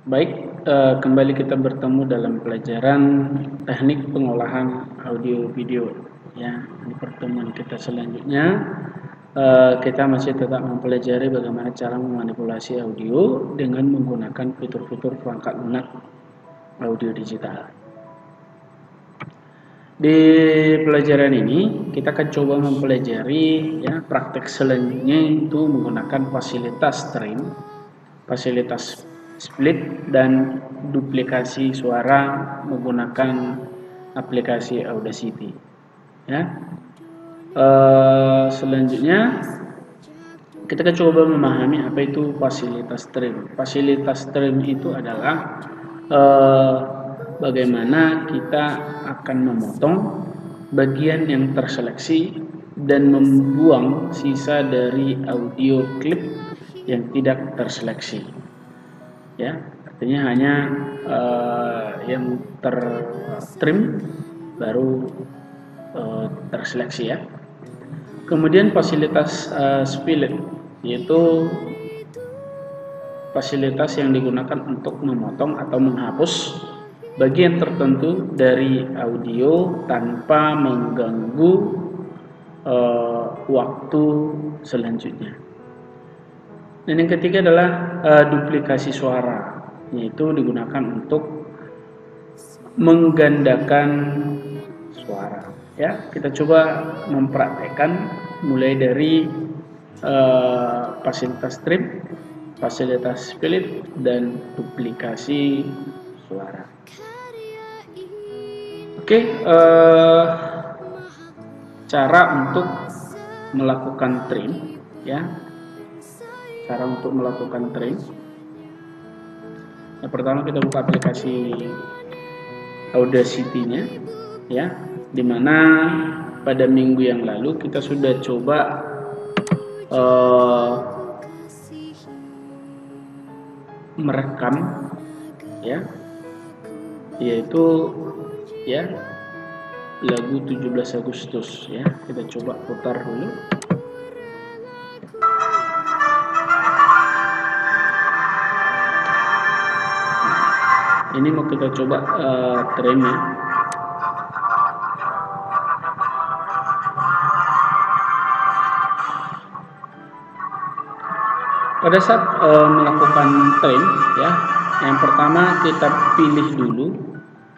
Baik, kembali kita bertemu dalam pelajaran teknik pengolahan audio video. Ya, di pertemuan kita selanjutnya kita masih tetap mempelajari bagaimana cara memanipulasi audio dengan menggunakan fitur-fitur perangkat lunak audio digital. Di pelajaran ini kita akan coba mempelajari ya praktek selanjutnya, itu menggunakan fasilitas trim, fasilitas split, dan duplikasi suara menggunakan aplikasi Audacity. Ya, selanjutnya kita akan coba memahami apa itu fasilitas trim. Fasilitas trim itu adalah bagaimana kita akan memotong bagian yang terseleksi dan membuang sisa dari audio klip yang tidak terseleksi. Ya, artinya hanya yang tertrim baru terseleksi ya. Kemudian fasilitas split, yaitu fasilitas yang digunakan untuk memotong atau menghapus bagian tertentu dari audio tanpa mengganggu waktu selanjutnya. Dan yang ketiga adalah duplikasi suara, yaitu digunakan untuk menggandakan suara. Ya, kita coba mempraktekkan mulai dari fasilitas trim, fasilitas split, dan duplikasi suara. Oke, cara untuk melakukan trim, ya. Cara untuk melakukan trim. Yang pertama kita buka aplikasi Audacity-nya, ya, dimana pada minggu yang lalu kita sudah coba merekam, ya, yaitu ya lagu 17 Agustus, ya. Kita coba putar dulu. Ini mau kita coba trim ya. Pada saat melakukan trim, ya, yang pertama kita pilih dulu,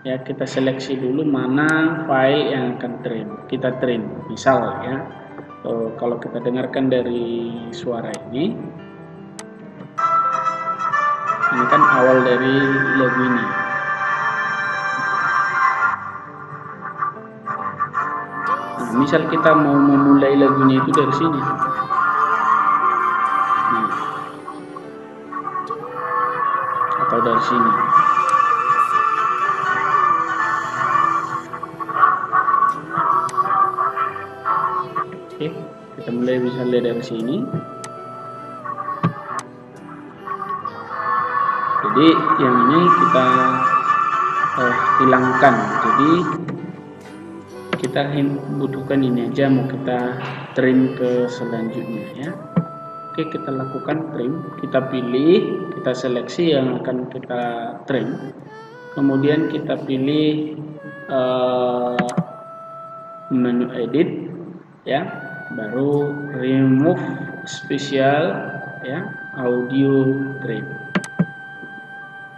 ya, kita seleksi dulu mana file yang akan trim. Kita trim, misal ya, kalau kita dengarkan dari suara ini kan awal dari lagu ini. Nah, misal kita mau memulai lagunya itu dari sini. Nah, atau dari sini. Oke, kita mulai misalnya dari sini. Jadi yang ini kita hilangkan. Jadi kita butuhkan ini aja, mau kita trim ke selanjutnya ya. Oke, kita lakukan trim. Kita pilih, kita seleksi yang akan kita trim. Kemudian kita pilih menu edit, ya, baru remove special, ya, audio trim.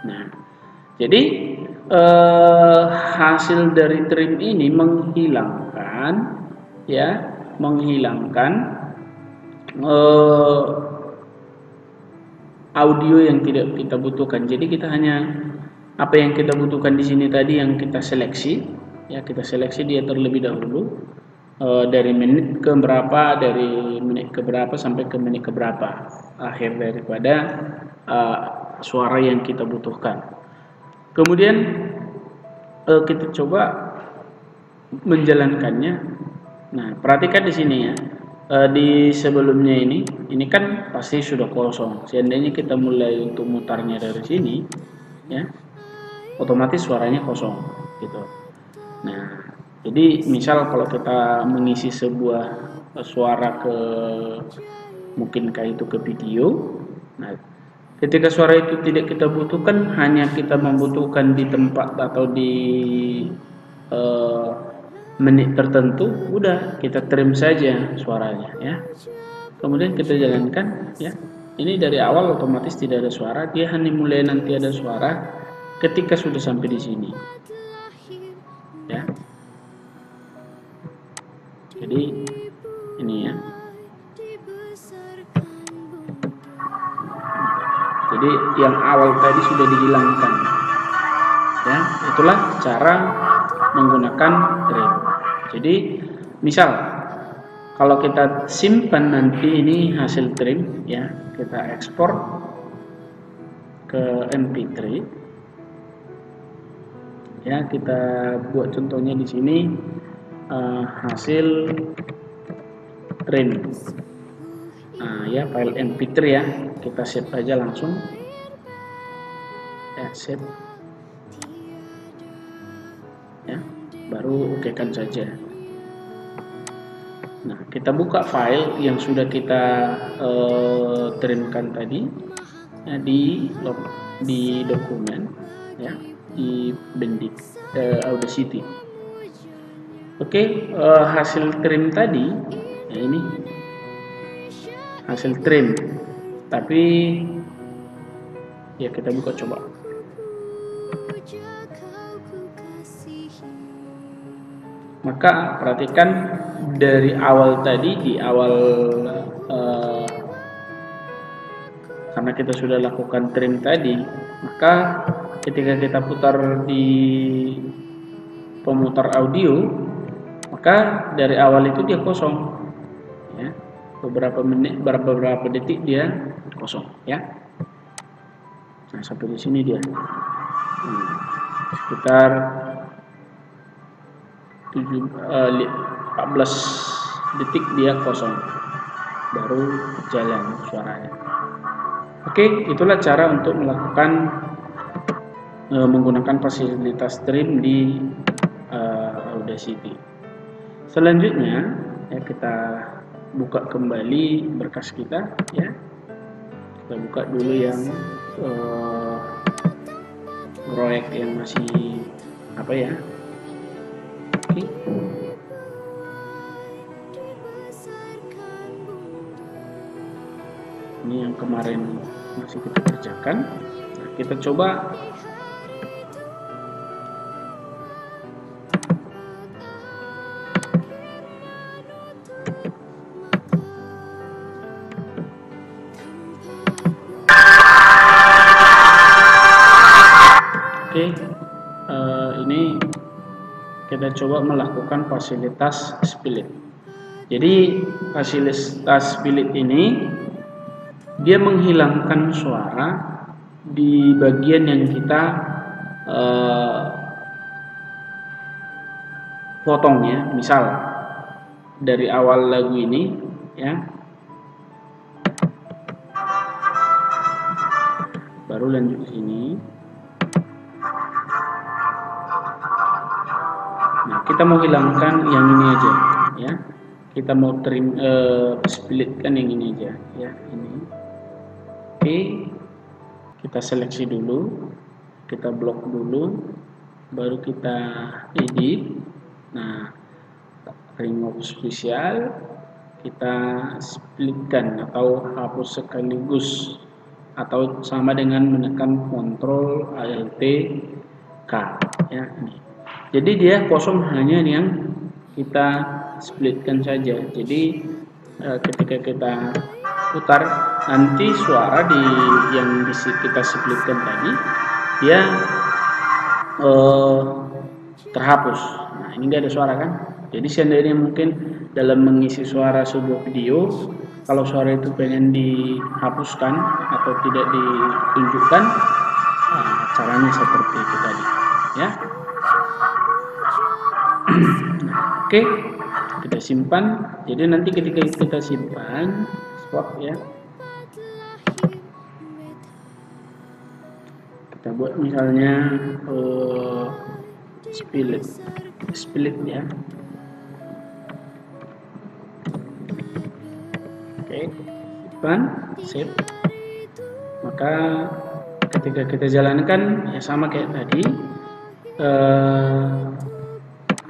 Nah, jadi hasil dari trim ini menghilangkan, ya, audio yang tidak kita butuhkan. Jadi kita hanya apa yang kita butuhkan di sini tadi yang kita seleksi, ya, kita seleksi dia terlebih dahulu dari menit ke berapa, dari menit ke berapa sampai ke menit ke berapa akhir daripada suara yang kita butuhkan. Kemudian kita coba menjalankannya. Nah, perhatikan di sini ya. Di sebelumnya ini kan pasti sudah kosong. Seandainya kita mulai untuk mutarnya dari sini, ya, otomatis suaranya kosong, gitu. Nah, jadi misal kalau kita mengisi sebuah suara ke, mungkin kayak itu ke video, nah Ketika suara itu tidak kita butuhkan, hanya kita membutuhkan di tempat atau di menit tertentu, udah kita trim saja suaranya ya. Kemudian kita jalankan ya. Ini dari awal otomatis tidak ada suara, dia hanya mulai nanti ada suara ketika sudah sampai di sini. Ya. Jadi ini ya. Jadi yang awal tadi sudah dihilangkan. Ya, itulah cara menggunakan trim. Jadi misal kalau kita simpan nanti ini hasil trim ya, kita ekspor ke MP3 ya, kita buat contohnya di sini hasil trim. Nah ya, file MP3 ya, kita save aja langsung ya, save ya, baru okekan saja. Nah, kita buka file yang sudah kita trimkan tadi ya, di dokumen ya, di Bendik Audacity. Oke, hasil trim tadi ya, ini hasil trim, tapi ya kita buka coba. Maka perhatikan dari awal tadi, di awal karena kita sudah lakukan trim tadi, maka ketika kita putar di pemutar audio, maka dari awal itu dia kosong ya, beberapa menit, beberapa detik dia kosong ya. Nah, sampai di sini dia sekitar 14 detik dia kosong, baru jalan suaranya. Oke, itulah cara untuk melakukan menggunakan fasilitas trim di Audacity. Selanjutnya ya, kita buka kembali berkas kita ya. Kita buka dulu yang proyek yang masih apa ya. Oke. Ini yang kemarin masih kita kerjakan. Nah, kita coba ini kita coba melakukan fasilitas split. Jadi fasilitas split ini dia menghilangkan suara di bagian yang kita potong ya. Misal dari awal lagu ini ya, baru lanjut ke sini. Nah, kita mau hilangkan yang ini aja ya. Kita mau trim splitkan yang ini aja ya, ini. Oke. Kita seleksi dulu. Kita blok dulu, baru kita edit. Nah, remove spesial kita splitkan atau hapus sekaligus, atau sama dengan menekan Ctrl Alt K ya, ini. Jadi dia kosong hanya yang kita splitkan saja. Jadi ketika kita putar nanti suara yang kita splitkan tadi dia terhapus. Nah, ini nggak ada suara kan? Jadi seandainya mungkin dalam mengisi suara sebuah video, kalau suara itu pengen dihapuskan atau tidak ditunjukkan, caranya seperti itu tadi ya. Oke, kita simpan. Jadi nanti ketika kita simpan spot ya, kita buat misalnya split ya. Oke, simpan, save. Maka ketika kita jalankan ya sama kayak tadi,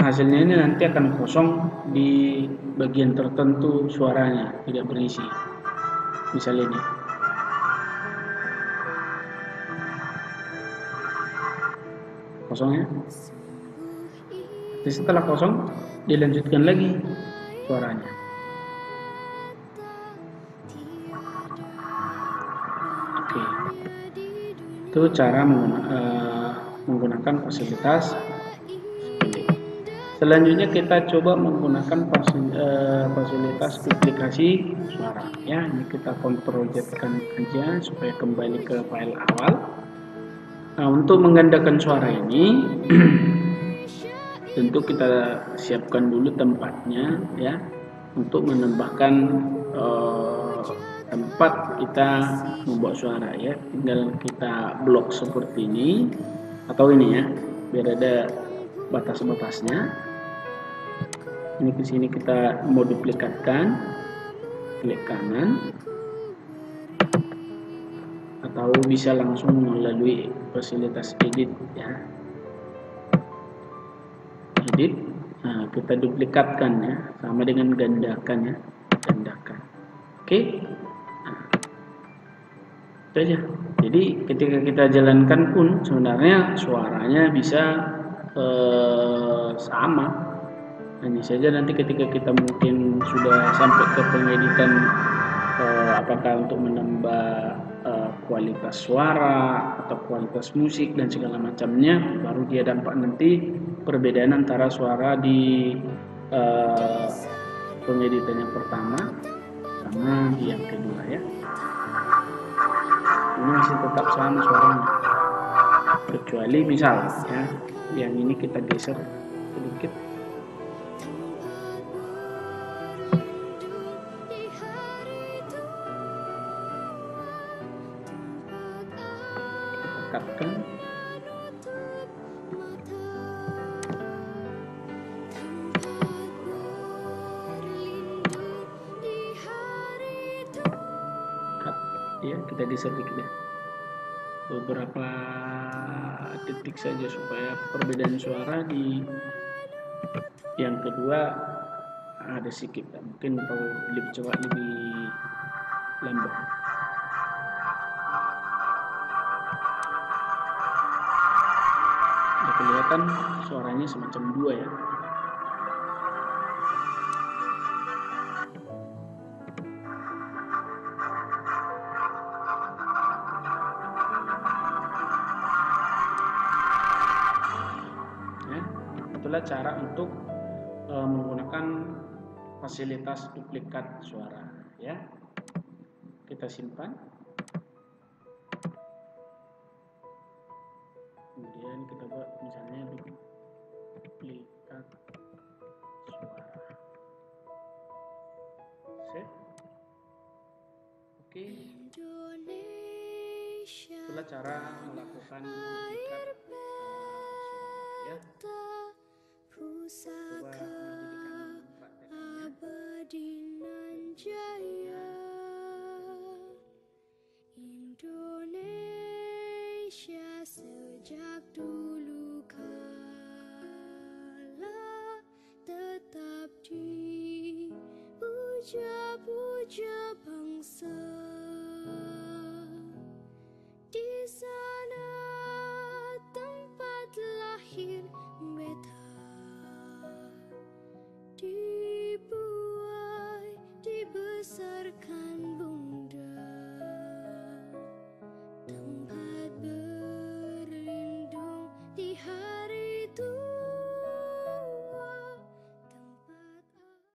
hasilnya ini nanti akan kosong di bagian tertentu suaranya, tidak berisi. Misalnya ini. Kosong ya. Jadi setelah kosong dilanjutkan lagi suaranya. Oke. Itu cara menggunakan fasilitas split. Selanjutnya kita coba menggunakan fasilitas duplikasi suara. Ya, ini kita Ctrl Z-kan aja supaya kembali ke file awal. Nah, untuk menggandakan suara ini tentu kita siapkan dulu tempatnya ya, untuk menambahkan tempat kita membuat suara ya. Tinggal kita blok seperti ini atau ini ya, biar ada batas-batasnya. Ini ke sini kita mau duplikatkan, klik kanan, atau bisa langsung melalui fasilitas edit ya. Edit, nah, kita duplikatkan ya, sama dengan gandakan ya, gandakan. Oke, nah, itu aja. Jadi ketika kita jalankan pun sebenarnya suaranya bisa sama. Hanya saja nanti ketika kita mungkin sudah sampai ke pengeditan, apakah untuk menambah kualitas suara atau kualitas musik dan segala macamnya, baru dia dampak nanti perbedaan antara suara di pengeditan yang pertama sama yang kedua ya. Ini masih tetap sama suaranya, kecuali misal ya, yang ini kita geser sedikit. Tekatkan. Ya, kita geser dikit ya, beberapa detik saja supaya perbedaan suara di yang kedua ada sedikit, mungkin atau lebih cepat, lebih lambat. Udah kelihatan suaranya semacam dua ya. Itulah cara untuk menggunakan fasilitas duplikat suara ya. Kita simpan, kemudian kita buat misalnya duplikat suara, save. Oke, itulah cara melakukan duplikat suara ya. Coba menjadikan prakteknya. Indonesia sejak dulu kala tetap dipuja-puja bangsa. Di sana tempat lahir beta, dibuai dibesarkan